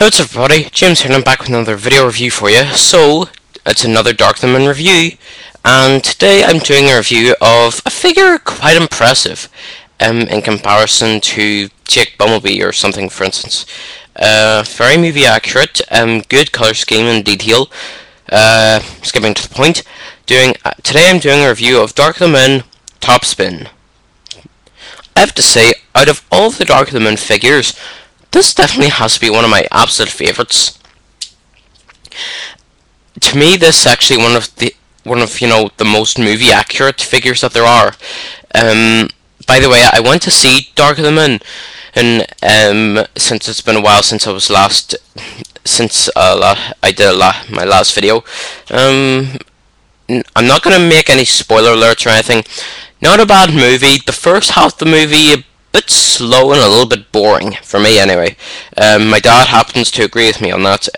Hey, what's up everybody, James here and I'm back with another video review for you. So, it's another Darkman review, and today I'm doing a review of a figure quite impressive in comparison to Jake Bumblebee or something, for instance. Very movie accurate, good colour scheme and detail. Skipping to the point, today I'm doing a review of Darkman Topspin. I have to say, out of all of the Darkman figures, this definitely has to be one of my absolute favourites. To me, this is actually one of the most movie accurate figures that there are. By the way, I went to see Dark of the Moon, and since it's been a while since I was I did my last video. I'm not gonna make any spoiler alerts or anything. Not a bad movie. The first half of the movie, bit slow and a little bit boring, for me anyway. My dad happens to agree with me on that.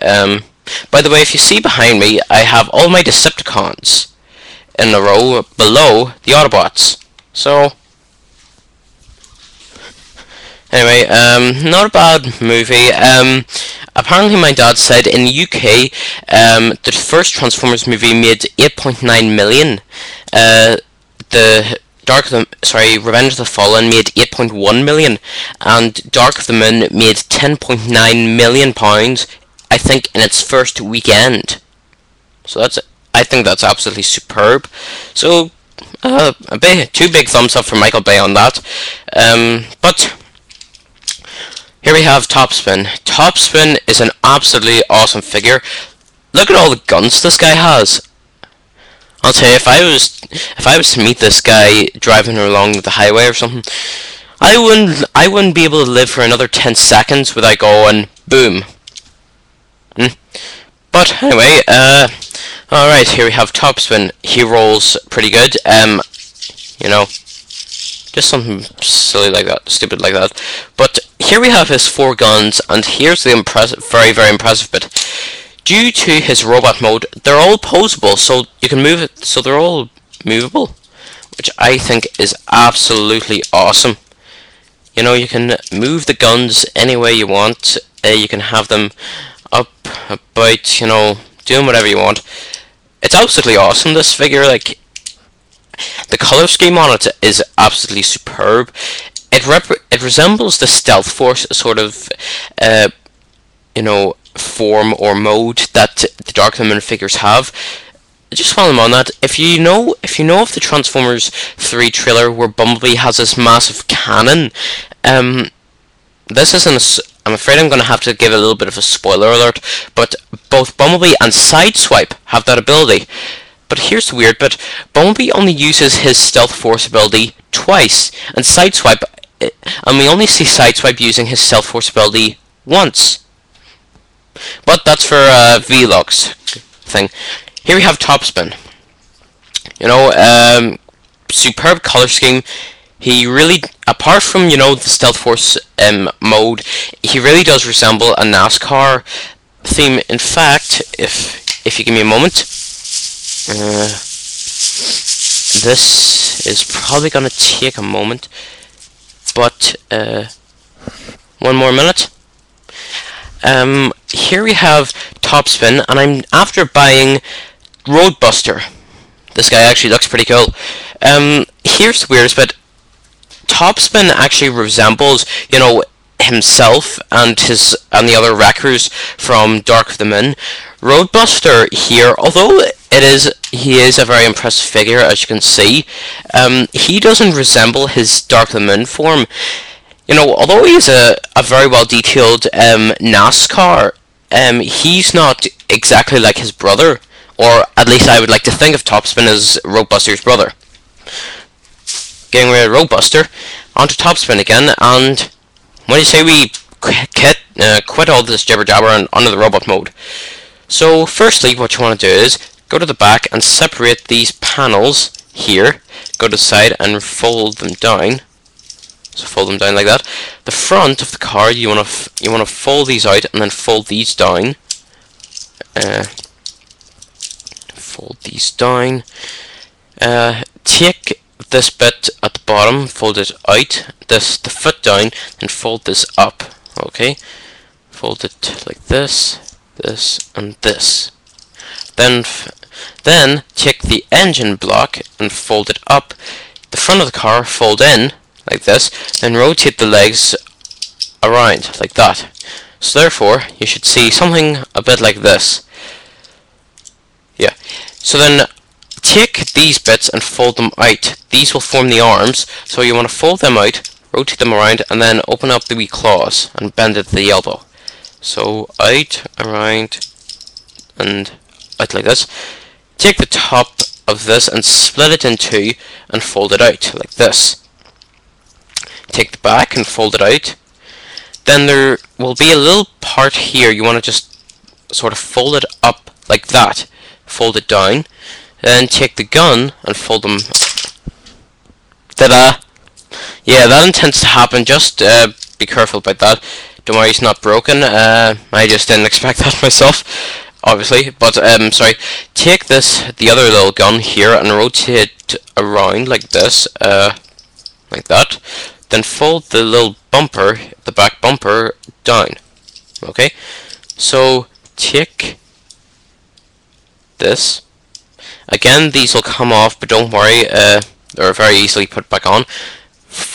By the way, if you see behind me, I have all my Decepticons in a row below the Autobots. So, anyway, not a bad movie. Apparently my dad said in the UK, the first Transformers movie made 8.9 million. Revenge of the Fallen made 8.1 million, and Dark of the Moon made 10.9 million pounds, I think, in its first weekend. So I think that's absolutely superb. So, two big thumbs up for Michael Bay on that. But here we have Topspin. Topspin is an absolutely awesome figure. Look at all the guns this guy has. I'll tell you, if I was to meet this guy driving along the highway or something, I wouldn't be able to live for another 10 seconds without going boom. But anyway, alright, here we have Topspin. He rolls pretty good. You know, just something silly like that, stupid like that. But here we have his 4 guns, and here's the very impressive bit. Due to his robot mode, they're all posable, so you can move it, so they're all movable, which I think is absolutely awesome. You know, you can move the guns any way you want. You can have them up, about, you know, doing whatever you want. It's absolutely awesome, this figure. Like, the color scheme on it is absolutely superb. It resembles the Stealth Force sort of, you know, form or mode that the Darkman figures have. Just follow them on that. If you know of the Transformers 3 trailer where Bumblebee has this massive cannon, this isn't I'm afraid I'm going to have to give a little bit of a spoiler alert, but both Bumblebee and Sideswipe have that ability. But here's the weird bit. Bumblebee only uses his Stealth Force ability twice, and we only see Sideswipe using his Stealth Force ability once. But that's for vlogs thing. Here we have Topspin. You know, superb color scheme. He really, apart from, you know, the Stealth Force mode, he really does resemble a NASCAR theme. In fact, if you give me a moment, this is probably gonna take a moment, but one more minute. Here we have Topspin, and I'm after buying Roadbuster. This guy actually looks pretty cool. Here's the weirdest bit. Topspin actually resembles, you know, himself and the other wreckers from Dark of the Moon. Roadbuster here, although he is a very impressive figure, as you can see, he doesn't resemble his Dark of the Moon form. You know, although he's a very well detailed NASCAR, he's not exactly like his brother, or at least I would like to think of Topspin as Roadbuster's brother. Getting rid of Roadbuster, onto Topspin again, and what do you say we quit all this jibber jabber and onto the robot mode? So firstly, what you want to do is go to the back and separate these panels here. Go to the side and fold them down. So fold them down like that. The front of the car, you want to fold these out and then fold these down. Fold these down. Take this bit at the bottom, fold it out. The foot down, and fold this up. Okay. fold it like this, this, and this. Then take the engine block and fold it up the front of the car, fold in like this, then rotate the legs around like that. So therefore, you should see something a bit like this. Yeah. So then take these bits and fold them out. These will form the arms, so you want to fold them out, rotate them around, and then open up the wee claws and bend it to the elbow. So out, around, and out like this. Take the top of this and split it in two and fold it out like this. Take the back and fold it out. Then there will be a little part here. You want to just sort of fold it up like that. Fold it down. Then take the gun and fold them. Ta-da! Yeah, that intends to happen. Just be careful about that. Don't worry, it's not broken. I just didn't expect that myself, obviously. But sorry. Take the other little gun here and rotate it around like this, like that. Then fold the little bumper, the back bumper, down. Okay. So take this. Again, these will come off, but don't worry. They're very easily put back on.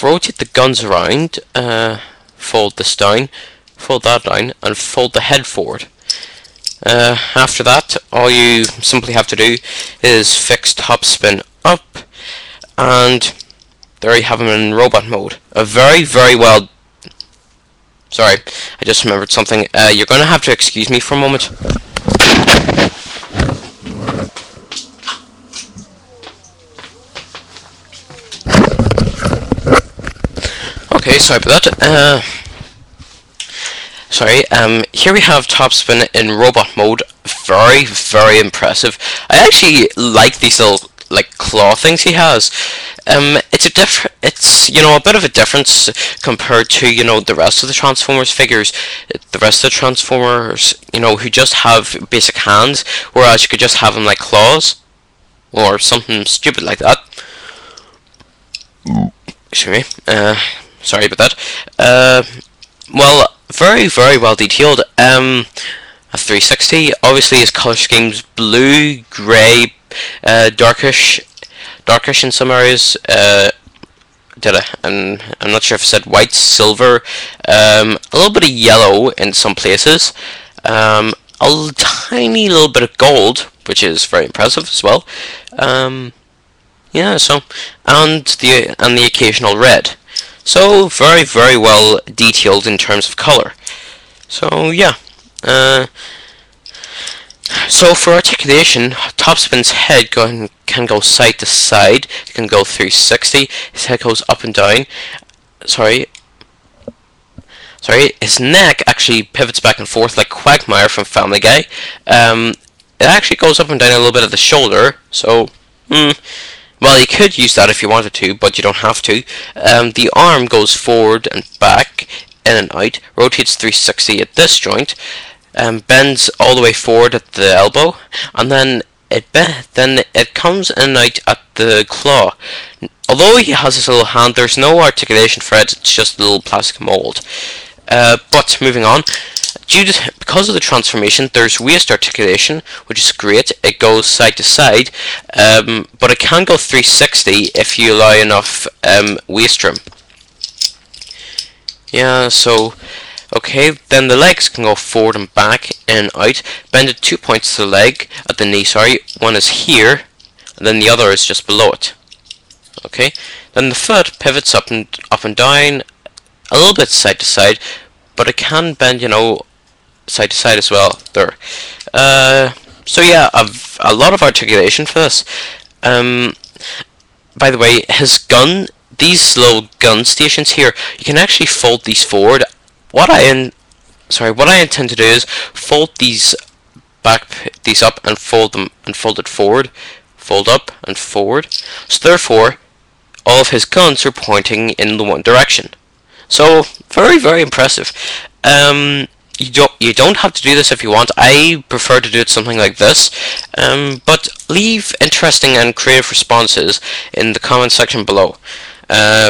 Rotate the guns around. Fold this down, fold that down, and fold the head forward. After that, all you simply have to do is fix Topspin up, and there you have him in robot mode. A very, very well... Sorry, I just remembered something. You're going to have to excuse me for a moment. Okay, sorry about that. Here we have Topspin in robot mode. Very, very impressive. I actually like these little claw things he has. It's a bit of a difference compared to the rest of the Transformers figures. The rest of the Transformers, who just have basic hands, whereas you could just have them like claws or something stupid like that. Excuse me. Sorry about that. Well, very, very well detailed. A 360. Obviously, his color scheme's blue, grey, darkish in some areas. And I'm not sure if I said white, silver, a little bit of yellow in some places, a tiny little bit of gold, which is very impressive as well. Yeah. So and the occasional red. So very, very well detailed in terms of color. So yeah. So for articulation, Topspin's head can go side to side. It can go 360. His head goes up and down. Sorry. His neck actually pivots back and forth like Quagmire from Family Guy. It actually goes up and down a little bit at the shoulder. So, well, you could use that if you wanted to, but you don't have to. The arm goes forward and back, in and out, rotates 360 at this joint, bends all the way forward at the elbow, and then it comes in and out at the claw. Although he has his little hand, there's no articulation for it, it's just a little plastic mold. But moving on, because of the transformation, there's waist articulation, which is great. It goes side to side, but it can go 360 if you allow enough waist room. Yeah, so okay, then the legs can go forward and back, in and out. Bend at 2 points to the leg, at the knee, sorry. One is here, and then the other is just below it. Okay, then the foot pivots up and down, a little bit side to side, but it can bend, side to side as well. There. So yeah, a lot of articulation for this. By the way, his gun, these little gun stations here, you can actually fold these forward. What I intend to do is fold these up and fold them and fold it forward, fold up and forward. So therefore, all of his guns are pointing in the one direction. So very, very impressive. You don't have to do this if you want. I prefer to do it something like this. But leave interesting and creative responses in the comment section below.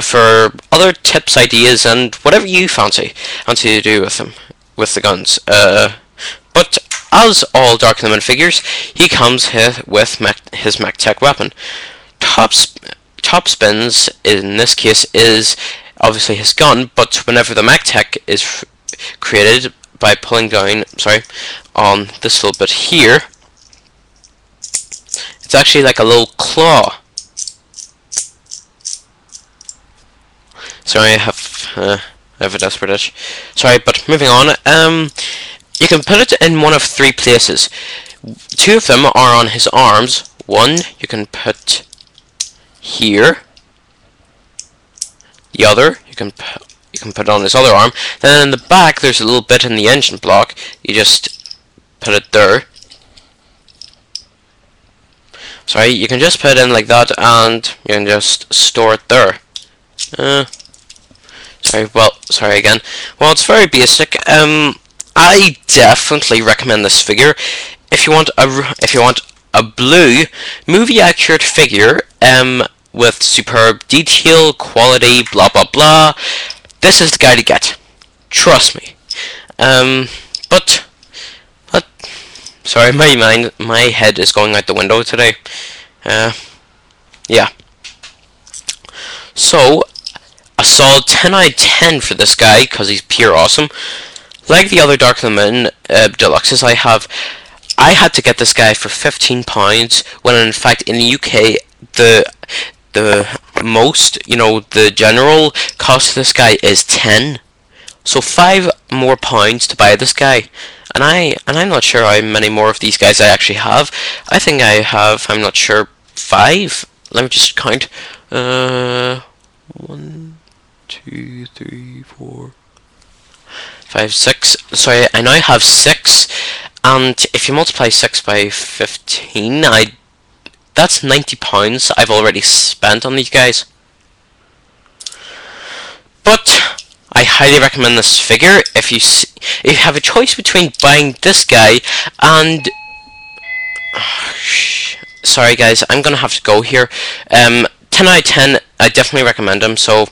For other tips, ideas, and whatever you fancy to do with them. with the guns. But as all Dark Limit figures, he comes with his MechTech weapon. Topspin's, in this case, is obviously his gun, but whenever the MechTech is created by pulling down, on this little bit here, it's actually like a little claw. Sorry, I have a desperate itch. Sorry, but moving on. You can put it in one of three places. Two of them are on his arms. One you can put here. The other you can put on his other arm. Then in the back there's a little bit in the engine block. You just put it there. Sorry, you can just put it in like that, and you can just store it there. Sorry again. Well, it's very basic. I definitely recommend this figure if you want a blue movie accurate figure with superb detail, quality, blah blah blah. This is the guy to get. Trust me. But sorry, my head is going out the window today. Yeah. So a solid 10 out of 10 for this guy because he's pure awesome. Like the other Dark Limit Deluxes I had to get this guy for £15 when in fact in the UK the most, the general cost of this guy is 10. So £5 more to buy this guy. And I'm not sure how many more of these guys I actually have. I think I have, I'm not sure, 5. Let me just count. 1, 2, 3, 4, 5, 6. Sorry, I now have 6. And if you multiply 6 by 15, that's £90 I've already spent on these guys. But I highly recommend this figure if you have a choice between buying this guy and sorry guys, I'm gonna have to go here. 10 out of 10, I definitely recommend him. So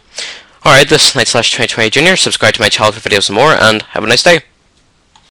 alright, this is Night/2020 Junior. Subscribe to my channel for videos and more, and have a nice day.